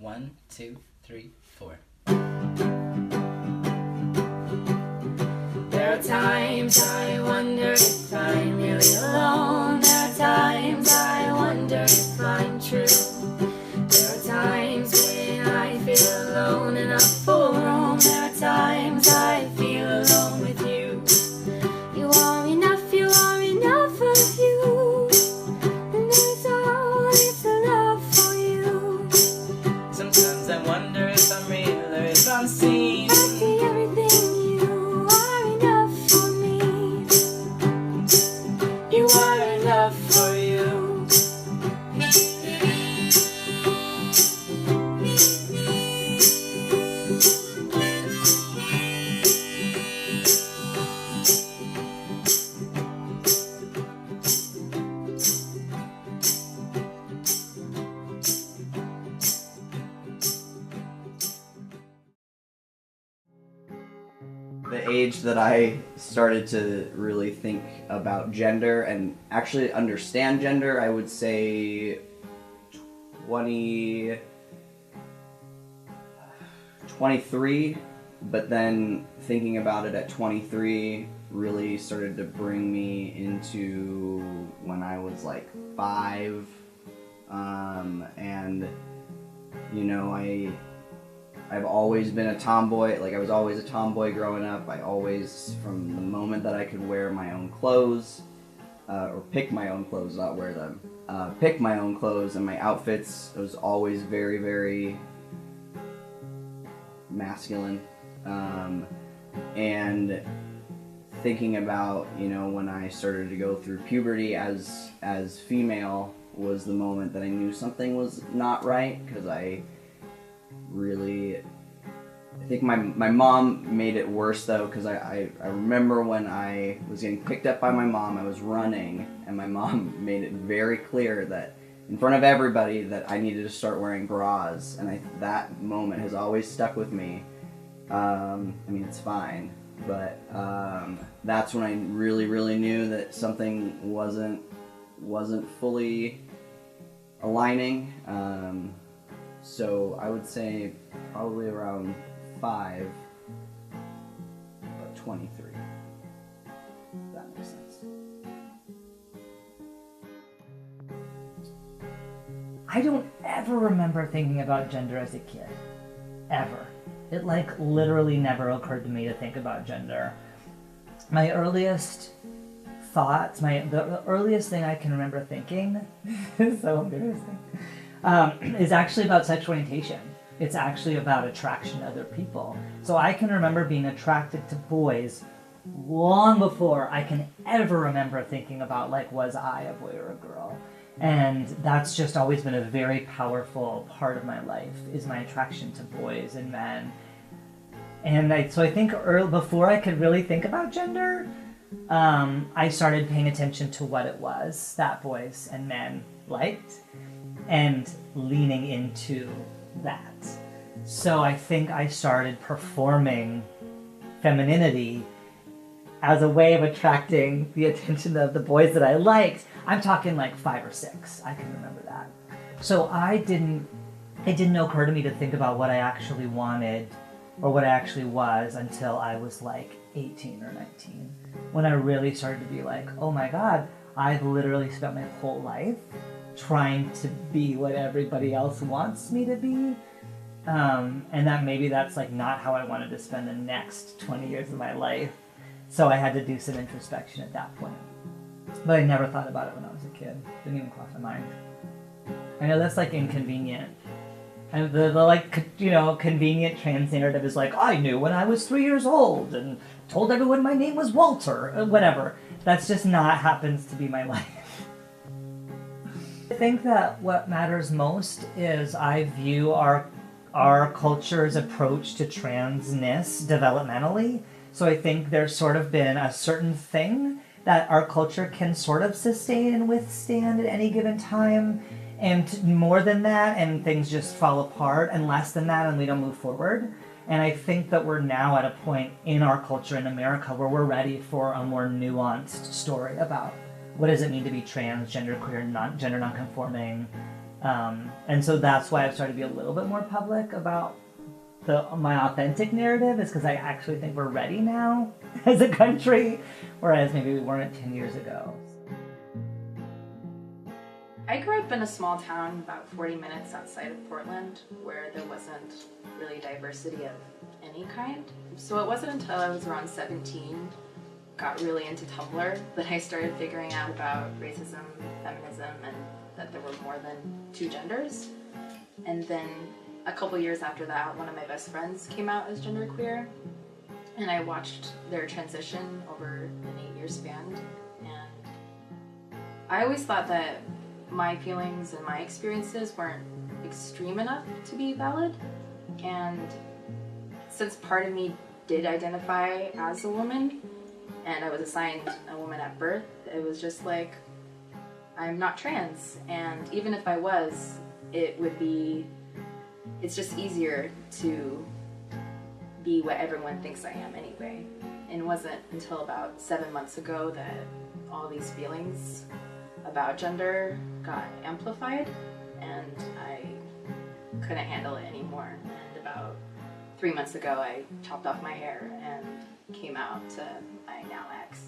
1, 2, 3, 4. There are times I wonder if I'm really alone. There are times I wonder if I'm true. There are times when I feel alone in a full room. There are times I feel alone with you. You are enough of you. And there's always a love for you. Sometimes I wonder if I'm real or if I'm seen. I see everything, you are enough for me. You are enough for you. The age that I started to really think about gender and actually understand gender, I would say 23, but then thinking about it at 23 really started to bring me into when I was like 5, and you know, I've always been a tomboy. Like, I was always a tomboy growing up. I always, from the moment that I could wear my own clothes, or pick my own clothes, not wear them, pick my own clothes and my outfits, it was always very, very masculine. And thinking about, you know, when I started to go through puberty as female was the moment that I knew something was not right, because I think my mom made it worse though, because I remember when I was getting picked up by my mom, I was running, and my mom made it very clear that in front of everybody that I needed to start wearing bras, and that moment has always stuck with me. I mean, it's fine, but that's when I really knew that something wasn't fully aligning. So I would say probably around 5, but 23. If that makes sense. I don't ever remember thinking about gender as a kid. Ever. It literally never occurred to me to think about gender. My earliest thoughts, the earliest thing I can remember thinking, is so embarrassing, is actually about sexual orientation. It's actually about attraction to other people. So I can remember being attracted to boys long before I can ever remember thinking about, was I a boy or a girl? And that's just always been a very powerful part of my life, is my attraction to boys and men. And so I think before I could really think about gender, I started paying attention to what it was that boys and men liked, and leaning into that. So I think I started performing femininity as a way of attracting the attention of the boys that I liked. I'm talking 5 or 6, I can remember that. So it didn't occur to me to think about what I actually wanted or what I actually was until I was 18 or 19, when I really started to be oh my god, I've literally spent my whole life trying to be what everybody else wants me to be, and that maybe that's not how I wanted to spend the next 20 years of my life. So I had to do some introspection at that point. But I never thought about it when I was a kid. Didn't even cross my mind. I know that's inconvenient. And the convenient trans narrative is I knew when I was 3 years old and told everyone my name was Walter, or whatever. That's just not happens to be my life. I think that what matters most is I view our culture's approach to transness developmentally. So I think there's sort of been a certain thing that our culture can sort of sustain and withstand at any given time, and more than that, and things just fall apart, and less than that, and we don't move forward. And I think that we're now at a point in our culture in America where we're ready for a more nuanced story about what does it mean to be trans, genderqueer, gender nonconforming, And so that's why I've started to be a little bit more public about my authentic narrative, is because I actually think we're ready now as a country, whereas maybe we weren't 10 years ago. I grew up in a small town about 40 minutes outside of Portland where there wasn't really diversity of any kind. So it wasn't until I was around 17, got really into Tumblr, that I started figuring out about racism, feminism, and that there were more than two genders. And then a couple years after that, one of my best friends came out as genderqueer, and I watched their transition over an 8-year span. And I always thought that my feelings and my experiences weren't extreme enough to be valid. And since part of me did identify as a woman, and I was assigned a woman at birth, it was just like, I'm not trans. And even if I was, it's just easier to be what everyone thinks I am anyway. And it wasn't until about 7 months ago that all these feelings about gender got amplified, and I couldn't handle it anymore. And about 3 months ago, I chopped off my hair and came out to my now ex.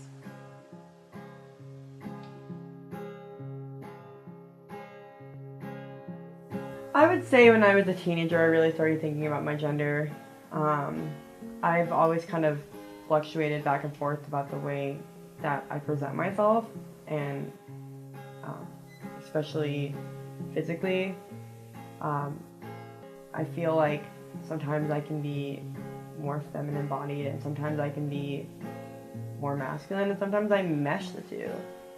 I would say when I was a teenager, I really started thinking about my gender. I've always kind of fluctuated back and forth about the way that I present myself, and especially physically. I feel like sometimes I can be more feminine bodied, and sometimes I can be more masculine, and sometimes I mesh the two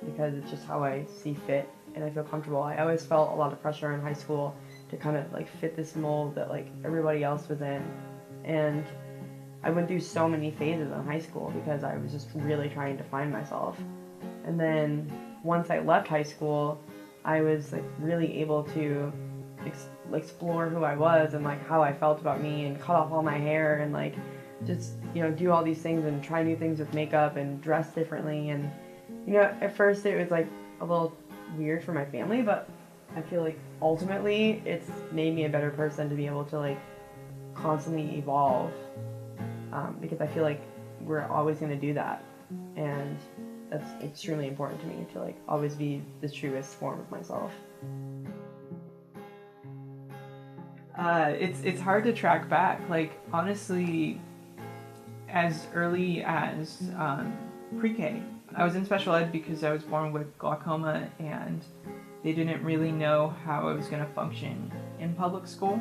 because it's just how I see fit and I feel comfortable. I always felt a lot of pressure in high school to kind of like fit this mold that like everybody else was in, and I went through so many phases in high school because I was just really trying to find myself. And then once I left high school, I was like really able to explore who I was and like how I felt about me, and cut off all my hair and like just, you know, do all these things and try new things with makeup and dress differently. And you know, at first it was like a little weird for my family, but I feel like ultimately it's made me a better person to be able to like constantly evolve, because I feel like we're always going to do that, and that's extremely important to me to like always be the truest form of myself. It's hard to track back. Like honestly, as early as pre-K, I was in special ed because I was born with glaucoma, and they didn't really know how I was going to function in public school.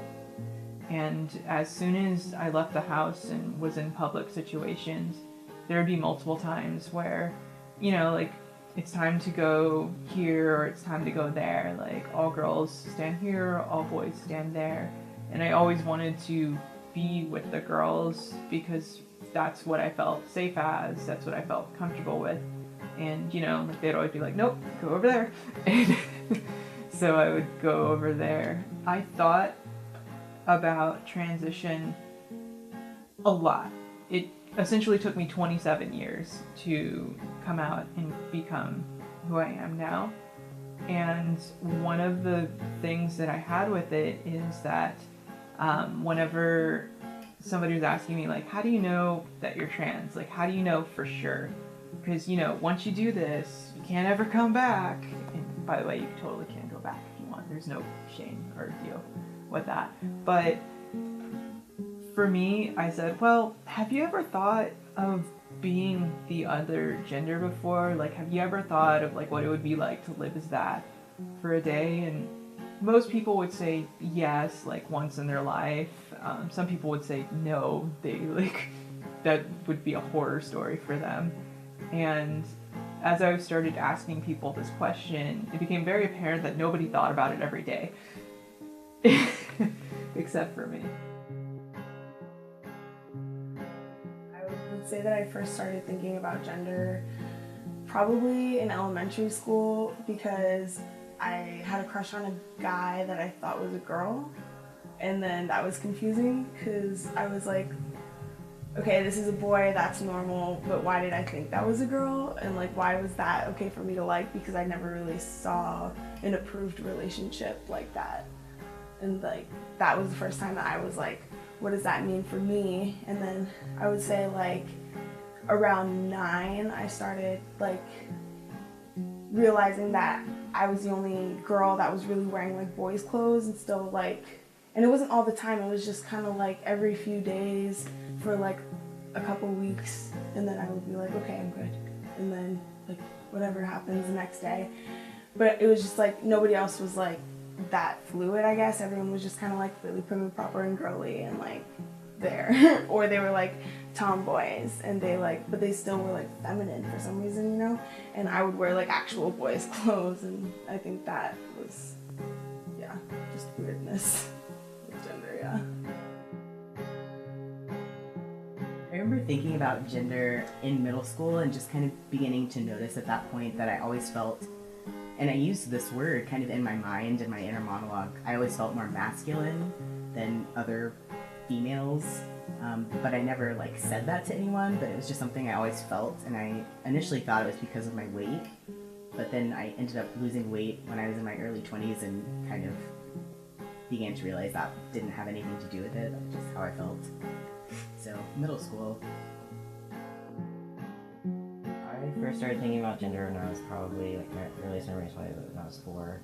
And as soon as I left the house and was in public situations, there would be multiple times where, you know, like, it's time to go here or it's time to go there. Like, all girls stand here, all boys stand there. And I always wanted to be with the girls because that's what I felt safe as, that's what I felt comfortable with. And, you know, like, they'd always be like, nope, go over there. And so I would go over there. I thought about transition a lot. It essentially took me 27 years to come out and become who I am now. And one of the things that I had with it is that whenever somebody was asking me, like, how do you know that you're trans? Like, how do you know for sure? Because, you know, once you do this, you can't ever come back. And by the way, you totally can go back if you want. There's no shame or deal with that. But for me, I said, well, have you ever thought of being the other gender before? Like, have you ever thought of like what it would be like to live as that for a day? And most people would say yes, like once in their life. Some people would say no, they like that would be a horror story for them. And as I started asking people this question, it became very apparent that nobody thought about it every day. Except for me. I would say that I first started thinking about gender probably in elementary school because I had a crush on a guy that I thought was a girl, and then that was confusing because I was like, okay, this is a boy, that's normal, but why did I think that was a girl? And like, why was that okay for me to like? Because I never really saw an approved relationship like that. And like, that was the first time that I was like, what does that mean for me? And then I would say like around 9, I started like realizing that I was the only girl that was really wearing like boys' clothes and still like, and it wasn't all the time, it was just kind of like every few days for like a couple weeks, and then I would be like, okay, I'm good, and then like whatever happens the next day. But it was just like nobody else was like that fluid, I guess. Everyone was just kind of like really prim and proper and girly and like there. Or they were like tomboys and they like, but they still were like feminine for some reason, you know? And I would wear like actual boys' clothes, and I think that was, yeah, just weirdness with gender, yeah. I remember thinking about gender in middle school and just kind of beginning to notice at that point that I always felt, and I used this word kind of in my mind, in my inner monologue, I always felt more masculine than other females, but I never like said that to anyone, but it was just something I always felt, and I initially thought it was because of my weight, but then I ended up losing weight when I was in my early 20s and kind of began to realize that didn't have anything to do with it, just how I felt. So, middle school. I first started thinking about gender when I was probably, like, my earliest memories when I was 4.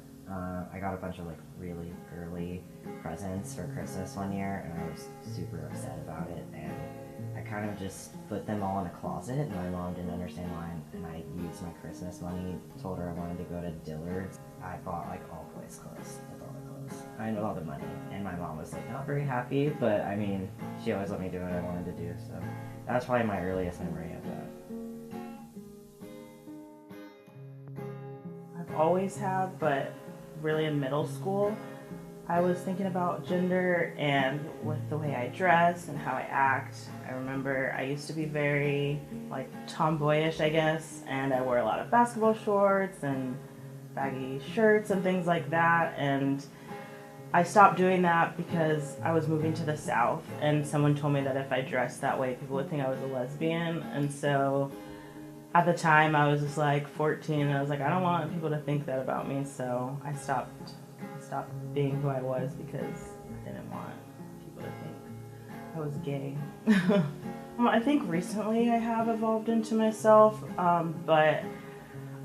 I got a bunch of, like, really girly presents for Christmas one year, and I was super upset about it, and I kind of just put them all in a closet, and my mom didn't understand why, and I used my Christmas money, told her I wanted to go to Dillard's. I bought, like, all boys' clothes with all the clothes. I had all the money, and my mom was, like, not very happy, but, I mean, she always let me do what I wanted to do, so that's probably my earliest memory of that. I've always had, but really in middle school, I was thinking about gender and with the way I dress and how I act. I remember I used to be very like tomboyish, I guess, and I wore a lot of basketball shorts and baggy shirts and things like that, and I stopped doing that because I was moving to the South and someone told me that if I dressed that way people would think I was a lesbian, and so at the time I was just like 14 and I was like, I don't want people to think that about me, so I stopped being who I was because I didn't want people to think I was gay. I think recently I have evolved into myself, but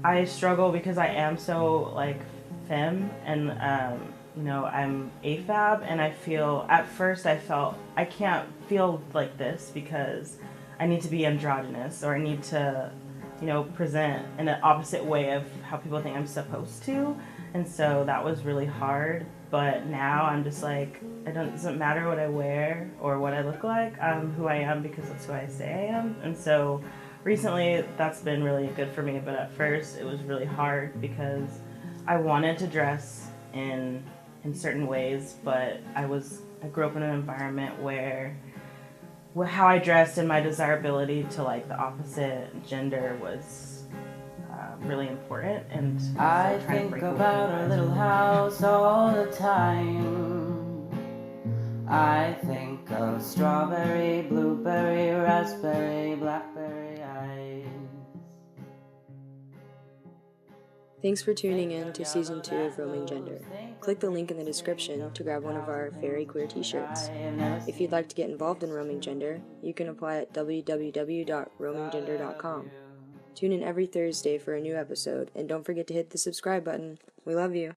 I struggle because I am so like femme and you know, I'm AFAB, and I feel, at first I felt I can't feel like this because I need to be androgynous, or I need to, you know, present in an opposite way of how people think I'm supposed to, and so that was really hard. But now I'm just like, it doesn't matter what I wear or what I look like, I'm who I am because that's who I say I am, and so recently that's been really good for me, but at first it was really hard because I wanted to dress in certain ways, but I grew up in an environment where how I dressed and my desirability to like the opposite gender was really important, and I think about our little house all the time. I think of strawberry, blueberry, raspberry, blackberry eyes. Thanks for tuning in to Season 2 of Roaming Gender. Click the link in the description to grab one of our Very Queer t-shirts. If you'd like to get involved in Roaming Gender, you can apply at www.roaminggender.com. Tune in every Thursday for a new episode, and don't forget to hit the subscribe button. We love you.